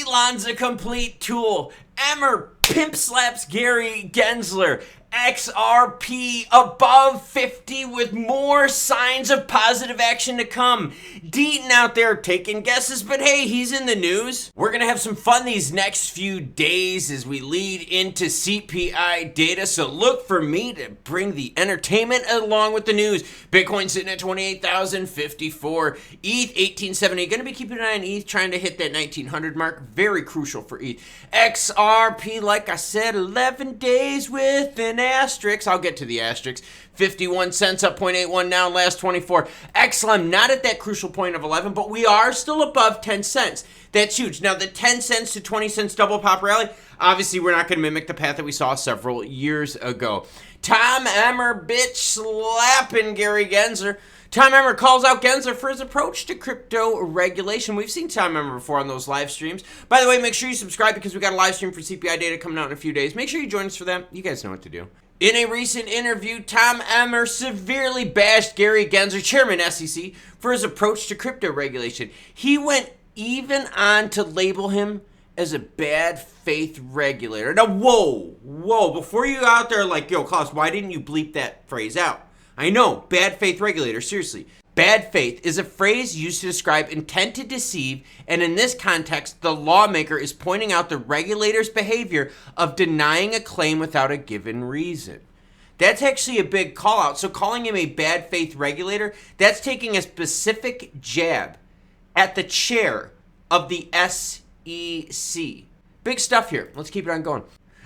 Elon's a complete tool. Emmer pimp slaps Gary Gensler. XRP above 50 with more signs of positive action to come. Deaton out there taking guesses, but hey, he's in the news. We're gonna have some fun these next few days as we lead into CPI data, so look for me to bring the entertainment along with the news. Bitcoin sitting at 28,054. ETH 1870. Gonna be keeping an eye on ETH, trying to hit that 1900 mark. Very crucial for ETH. XRP, like I said, 11 days with an asterisk. I'll get to the asterisk. 51 cents, up 0.81 now, last 24. XLM not at that crucial point of 11, but we are still above 10 cents. That's huge. Now, the 10 cents to 20 cents double pop rally, obviously we're not going to mimic the path that we saw several years ago. Tom Emmer bitch slapping Gary Gensler. Tom Emmer calls out Gensler for his approach to crypto regulation. We've seen Tom Emmer before on those live streams. By the way, make sure you subscribe because we got a live stream for CPI data coming out in a few days. Make sure you join us for that. You guys know what to do. In a recent interview, Tom Emmer severely bashed Gary Gensler, chairman SEC, for his approach to crypto regulation. He went even on to label him as a bad faith regulator. Now, whoa, before you out there like, yo, Klaus, why didn't you bleep that phrase out? I know, bad faith regulator, seriously. Bad faith is a phrase used to describe intent to deceive, and in this context, the lawmaker is pointing out the regulator's behavior of denying a claim without a given reason. That's actually a big call out. So calling him a bad faith regulator, that's taking a specific jab at the chair of the SEC. Big stuff here. Let's keep it on going.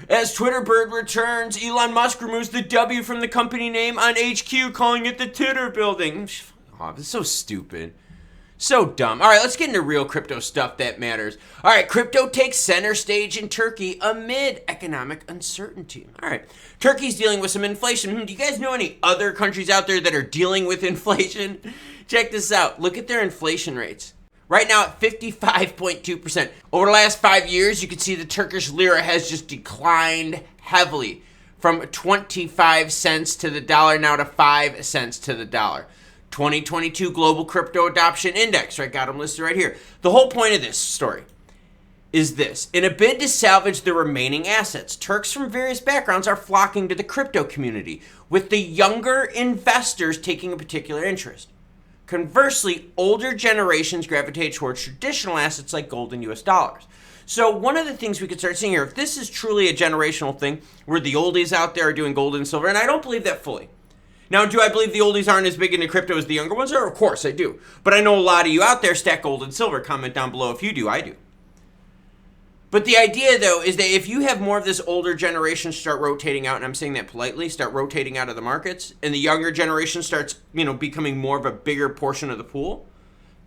As Twitter bird returns, Elon Musk removes the W from the company name on HQ, calling it the Titter building. Oh, this is so stupid. So dumb. All right, let's get into real crypto stuff that matters. All right, crypto takes center stage in Turkey amid economic uncertainty. All right, Turkey's dealing with some inflation. Do you guys know any other countries out there that are dealing with inflation? Check this out. Look at their inflation rates. Right now at 55.2%. Over the last 5 years, you can see the Turkish lira has just declined heavily from 25 cents to the dollar now to 5 cents to the dollar. 2022 Global Crypto Adoption Index, right? Got them listed right here. The whole point of this story is this. In a bid to salvage the remaining assets, Turks from various backgrounds are flocking to the crypto community, with the younger investors taking a particular interest. Conversely, older generations gravitate towards traditional assets like gold and US dollars. So one of the things we could start seeing here, if this is truly a generational thing, where the oldies out there are doing gold and silver, and I don't believe that fully. Now, do I believe the oldies aren't as big into crypto as the younger ones are? Of course I do. But I know a lot of you out there stack gold and silver. Comment down below if you do. I do. But the idea, though, is that if you have more of this older generation start rotating out, and I'm saying that politely, start rotating out of the markets, and the younger generation starts, becoming more of a bigger portion of the pool,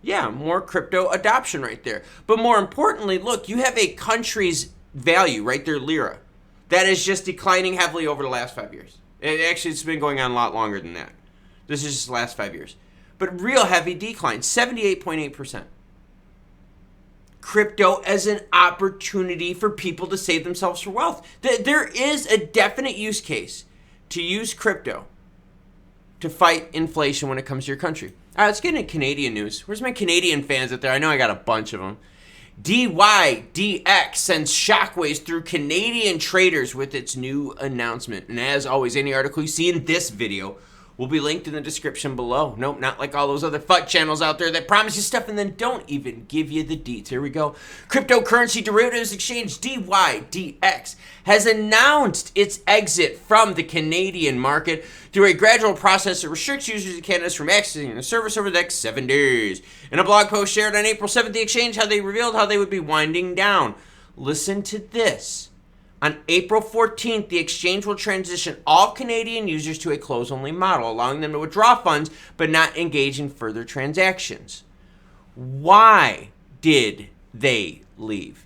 yeah, more crypto adoption right there. But more importantly, look, you have a country's value, right, their lira, that is just declining heavily over the last 5 years. It's been going on a lot longer than that. This is just the last 5 years. But real heavy decline, 78.8%. Crypto as an opportunity for people to save themselves for wealth. There is a definite use case to use crypto to fight inflation when it comes to your country. All right, let's get into Canadian news. Where's my Canadian fans out there? I know I got a bunch of them. DYDX sends shockwaves through Canadian traders with its new announcement. And as always, any article you see in this video will be linked in the description below. Nope, not like all those other fuck channels out there that promise you stuff and then don't even give you the deets. Here we go. Cryptocurrency derivatives exchange DYDX has announced its exit from the Canadian market through a gradual process that restricts users in Canada from accessing the service over the next 7 days. In a blog post shared on April 7th, the exchange revealed how they would be winding down. Listen to this. On April 14th, the exchange will transition all Canadian users to a close-only model, allowing them to withdraw funds but not engage in further transactions. Why did they leave?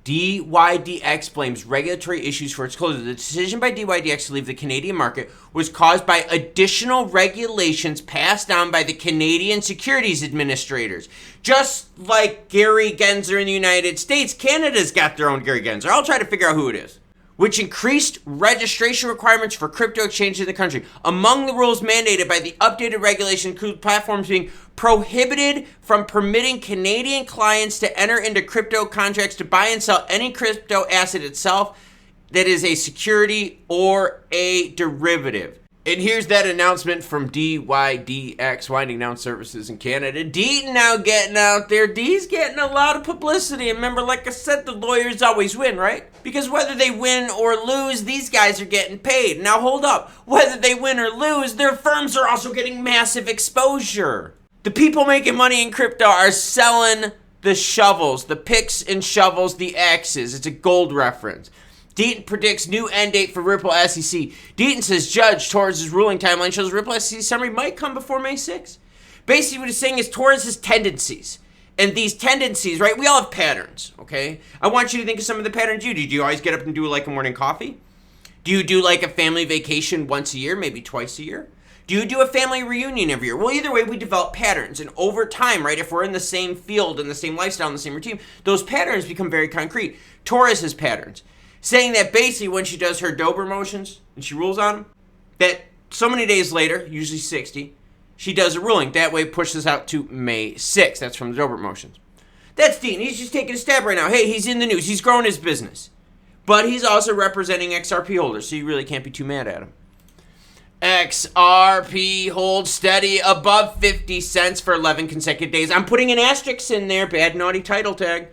DYDX blames regulatory issues for its closure. The decision by DYDX to leave the Canadian market was caused by additional regulations passed down by the Canadian Securities Administrators. Just like Gary Gensler in the United States, Canada's got their own Gary Gensler. I'll try to figure out who it is. which increased registration requirements for crypto exchanges in the country. Among the rules mandated by the updated regulation include platforms being prohibited from permitting Canadian clients to enter into crypto contracts to buy and sell any crypto asset itself that is a security or a derivative. And here's that announcement from DYDX, Winding Down Services in Canada. D now getting out there. D's getting a lot of publicity. And remember, like I said, the lawyers always win, right? Because whether they win or lose, these guys are getting paid. Now hold up. Whether they win or lose, their firms are also getting massive exposure. The people making money in crypto are selling the shovels, the picks and shovels, the axes. It's a gold reference. Deaton predicts new end date for Ripple SEC. Deaton says Judge Torres' ruling timeline shows Ripple SEC summary might come before May 6th. Basically what he's saying is Torres' tendencies. And these tendencies, right, we all have patterns, okay? I want you to think of some of the patterns you do. Do you always get up and do like a morning coffee? Do you do like a family vacation once a year, maybe twice a year? Do you do a family reunion every year? Well, either way, we develop patterns. And over time, right, if we're in the same field, in the same lifestyle, in the same routine, those patterns become very concrete. Torres has patterns. Saying that basically when she does her Dober motions and she rules on them, that so many days later, usually 60, she does a ruling. That way it pushes out to May 6th. That's from the Dober motions. That's Dean. He's just taking a stab right now. Hey, he's in the news. He's growing his business. But he's also representing XRP holders, so you really can't be too mad at him. XRP holds steady above 50 cents for 11 consecutive days. I'm putting an asterisk in there. Bad naughty title tag.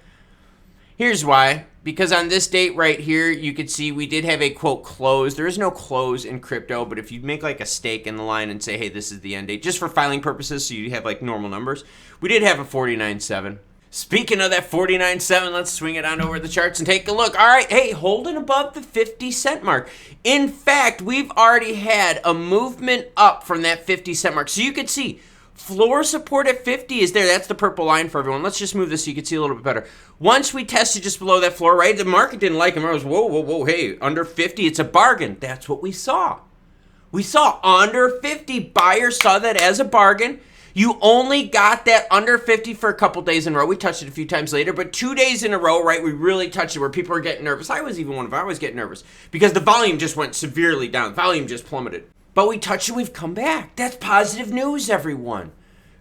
Here's why. Because on this date right here, you could see we did have a, quote, close. There is no close in crypto, but if you make like a stake in the line and say, hey, this is the end date, just for filing purposes, so you have like normal numbers, we did have a 49.7. Speaking of that 49.7, let's swing it on over the charts and take a look. All right, hey, holding above the 50 cent mark. In fact, we've already had a movement up from that 50 cent mark. So you could see floor support at 50 is there. That's the purple line for everyone. Let's just move this so you can see a little bit better. Once we tested just below that floor, right, the market didn't like him. I was, whoa, hey, under 50, it's a bargain. That's what we saw. We saw under 50. Buyers saw that as a bargain. You only got that under 50 for a couple days in a row. We touched it a few times later, but 2 days in a row, right, we really touched it where people are getting nervous. I was even one of them. I was getting nervous because the volume just went severely down. Volume just plummeted. But we touched it, we've come back. That's positive news, everyone.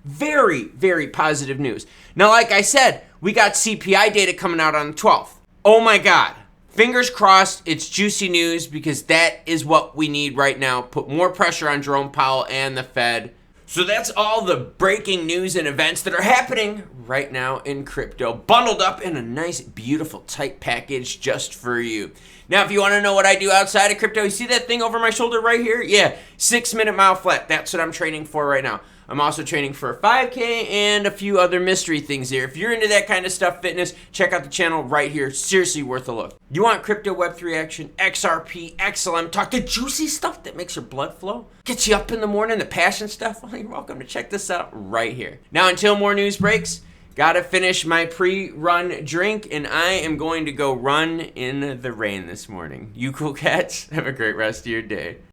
Very, very positive news. Now, like I said, we got CPI data coming out on the 12th. Oh my God. Fingers crossed, it's juicy news because that is what we need right now. Put more pressure on Jerome Powell and the Fed. So that's all the breaking news and events that are happening right now in crypto, bundled up in a nice, beautiful, tight package just for you. Now, if you want to know what I do outside of crypto, you see that thing over my shoulder right here? Yeah, 6-minute mile flat. That's what I'm training for right now. I'm also training for a 5K and a few other mystery things here. If you're into that kind of stuff, fitness, check out the channel right here. Seriously worth a look. You want crypto Web3 action, XRP, XLM talk, the juicy stuff that makes your blood flow, gets you up in the morning, the passion stuff? Well, you're welcome to check this out right here. Now, until more news breaks, gotta finish my pre-run drink, and I am going to go run in the rain this morning. You cool cats? Have a great rest of your day.